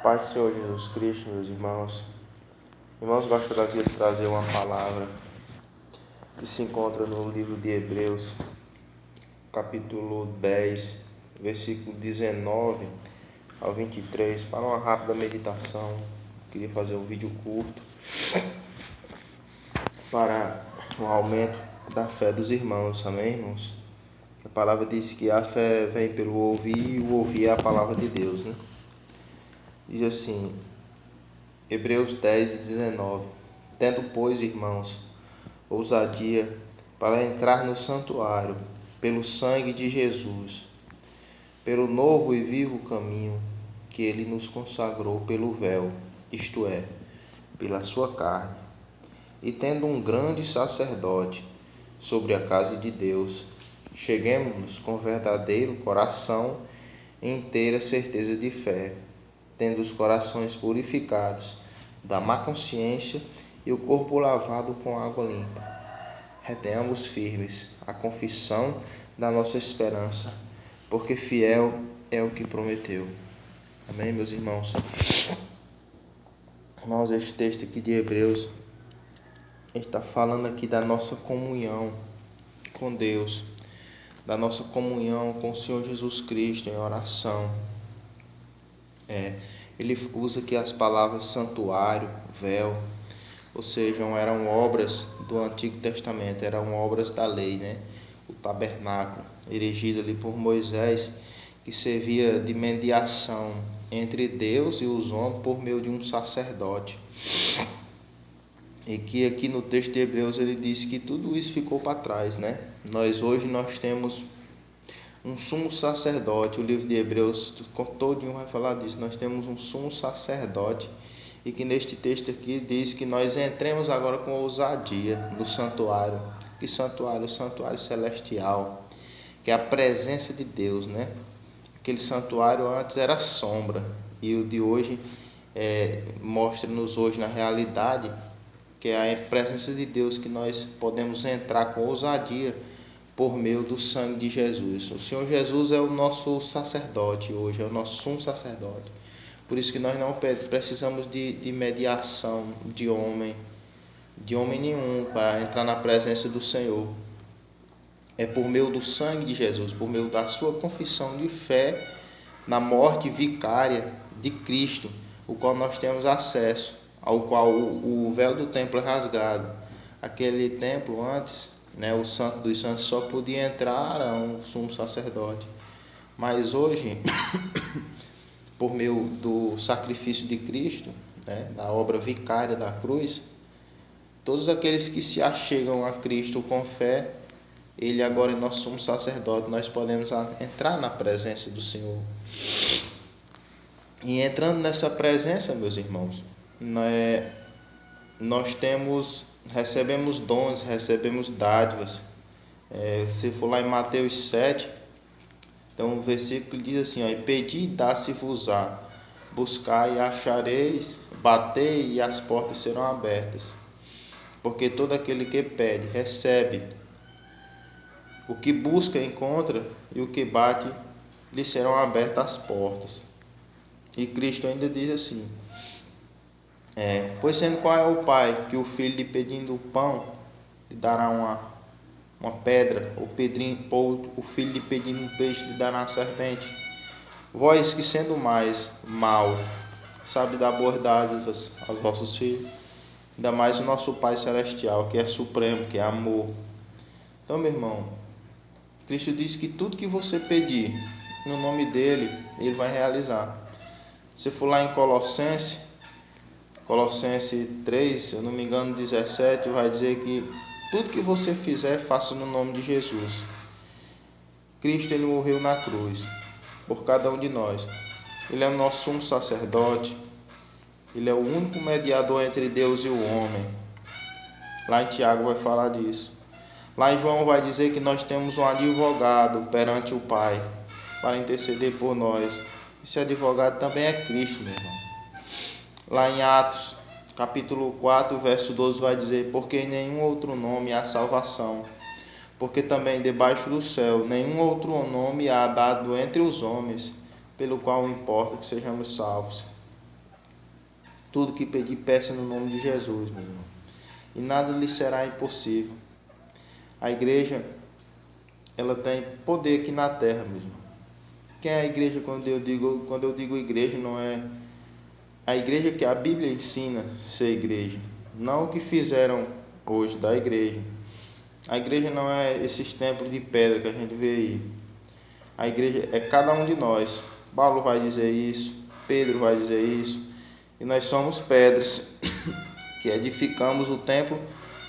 Paz do Senhor Jesus Cristo, meus irmãos. Irmãos, gostaria de trazer uma palavra que se encontra no livro de Hebreus, capítulo 10, versículo 19 ao 23, para uma rápida meditação. Queria fazer um vídeo curto para o aumento da fé dos irmãos, amém, irmãos? A palavra diz que a fé vem pelo ouvir e o ouvir é a palavra de Deus, né? Diz assim, Hebreus 10 e 19: Tendo, pois, irmãos, ousadia para entrar no santuário, pelo sangue de Jesus, pelo novo e vivo caminho que ele nos consagrou pelo véu, isto é, pela sua carne, e tendo um grande sacerdote sobre a casa de Deus, cheguemo-nos com verdadeiro coração e inteira certeza de fé, tendo os corações purificados da má consciência e o corpo lavado com água limpa. Retenhamos firmes a confissão da nossa esperança, porque fiel é o que prometeu. Amém, meus irmãos? Irmãos, este texto aqui de Hebreus está falando aqui da nossa comunhão com Deus, da nossa comunhão com o Senhor Jesus Cristo em oração. Ele usa aqui as palavras santuário, véu, ou seja, eram obras do Antigo Testamento, eram obras da lei, né? O tabernáculo, erigido ali por Moisés, que servia de mediação entre Deus e os homens por meio de um sacerdote. E que aqui no texto de Hebreus ele diz que tudo isso ficou para trás, né? Hoje nós temos um sumo sacerdote. O livro de Hebreus todinho vai falar disso. Nós temos um sumo sacerdote, e que neste texto aqui diz que nós entremos agora com ousadia no santuário. Que santuário? O santuário celestial, que é a presença de Deus, né? Aquele santuário antes era sombra, e o de hoje mostra-nos hoje na realidade que é a presença de Deus, que nós podemos entrar com ousadia por meio do sangue de Jesus. O Senhor Jesus é o nosso sacerdote hoje, é o nosso sumo sacerdote. Por isso que nós não precisamos de mediação de homem nenhum para entrar na presença do Senhor. É por meio do sangue de Jesus, por meio da sua confissão de fé na morte vicária de Cristo, o qual nós temos acesso, ao qual o véu do templo é rasgado. Aquele templo antes, né, o Santo dos Santos, só podia entrar Arão, o sumo sacerdote. Mas hoje, por meio do sacrifício de Cristo, né, da obra vicária da cruz, todos aqueles que se achegam a Cristo com fé, Ele agora é nosso sumo sacerdote, nós podemos entrar na presença do Senhor. E entrando nessa presença, meus irmãos, nós recebemos dons, recebemos dádivas. Se for lá em Mateus 7, então o versículo diz assim, e pedi e dá-se-vos-á, buscai e achareis, batei e as portas serão abertas. Porque todo aquele que pede, recebe. O que busca, encontra, e o que bate, lhe serão abertas as portas. E Cristo ainda diz assim, pois sendo qual é o pai que o filho lhe pedindo o pão, lhe dará uma pedra, ou o filho lhe pedindo um peixe, lhe dará uma serpente? Vós que sendo mais mal, sabe dar boas dádivas aos vossos filhos, ainda mais o nosso Pai Celestial, que é supremo, que é amor. Então, meu irmão, Cristo diz que tudo que você pedir no nome dele, ele vai realizar. Se for lá em Colossenses 3, se eu não me engano, 17, vai dizer que tudo que você fizer, faça no nome de Jesus. Cristo, ele morreu na cruz por cada um de nós. Ele é o nosso sumo sacerdote. Ele é o único mediador entre Deus e o homem. Lá em Tiago vai falar disso. Lá em João vai dizer que nós temos um advogado perante o Pai para interceder por nós. Esse advogado também é Cristo, meu irmão. Lá em Atos, capítulo 4, verso 12, vai dizer, porque em nenhum outro nome há salvação, porque também debaixo do céu nenhum outro nome há dado entre os homens, pelo qual importa que sejamos salvos. Tudo que pedir, peça no nome de Jesus, meu irmão. E nada lhe será impossível. A igreja, ela tem poder aqui na terra, meu irmão. Quem é a igreja? Quando eu digo igreja, não é a igreja que a Bíblia ensina ser igreja. Não o que fizeram hoje da igreja. A igreja não é esses templos de pedra que a gente vê aí. A igreja é cada um de nós. Paulo vai dizer isso, Pedro vai dizer isso. E nós somos pedras que edificamos o templo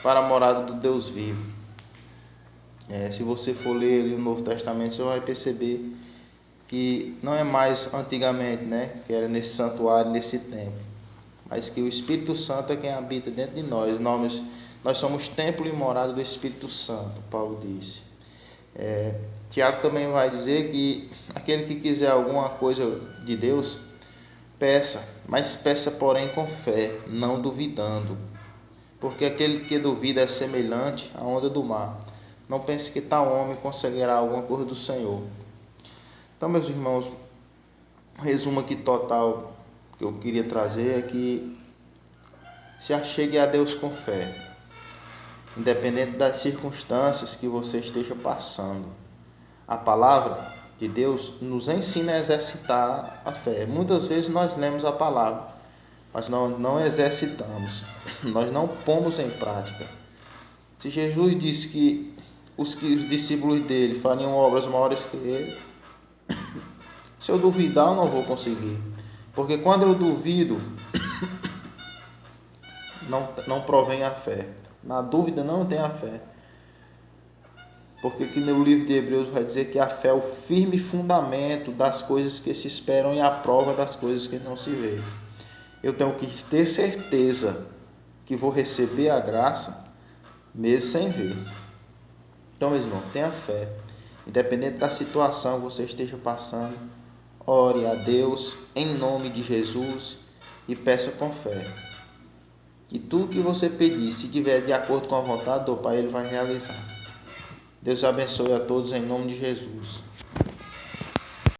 para a morada do Deus vivo. Se você for ler ali o Novo Testamento, você vai perceber que não é mais antigamente, né, que era nesse santuário, nesse templo, mas que o Espírito Santo é quem habita dentro de nós. Nós somos templo e morada do Espírito Santo, Paulo disse. Tiago também vai dizer que aquele que quiser alguma coisa de Deus, peça, mas peça porém com fé, não duvidando, porque aquele que duvida é semelhante à onda do mar. Não pense que tal homem conseguirá alguma coisa do Senhor. Então, meus irmãos, o resumo aqui total que eu queria trazer é que se achegue a Deus com fé, independente das circunstâncias que você esteja passando. A palavra de Deus nos ensina a exercitar a fé. Muitas vezes nós lemos a palavra, mas não exercitamos, nós não pomos em prática. Se Jesus disse que os discípulos dele fariam obras maiores que ele, se eu duvidar, eu não vou conseguir. Porque quando eu duvido, não provém a fé. Na dúvida, não tem a fé. Porque aqui no livro de Hebreus vai dizer que a fé é o firme fundamento das coisas que se esperam e a prova das coisas que não se vê. Eu tenho que ter certeza que vou receber a graça, mesmo sem ver. Então, meu irmão, tenha fé. Independente da situação que você esteja passando, ore a Deus em nome de Jesus e peça com fé. Que tudo que você pedir, se tiver de acordo com a vontade do Pai, Ele vai realizar. Deus abençoe a todos em nome de Jesus.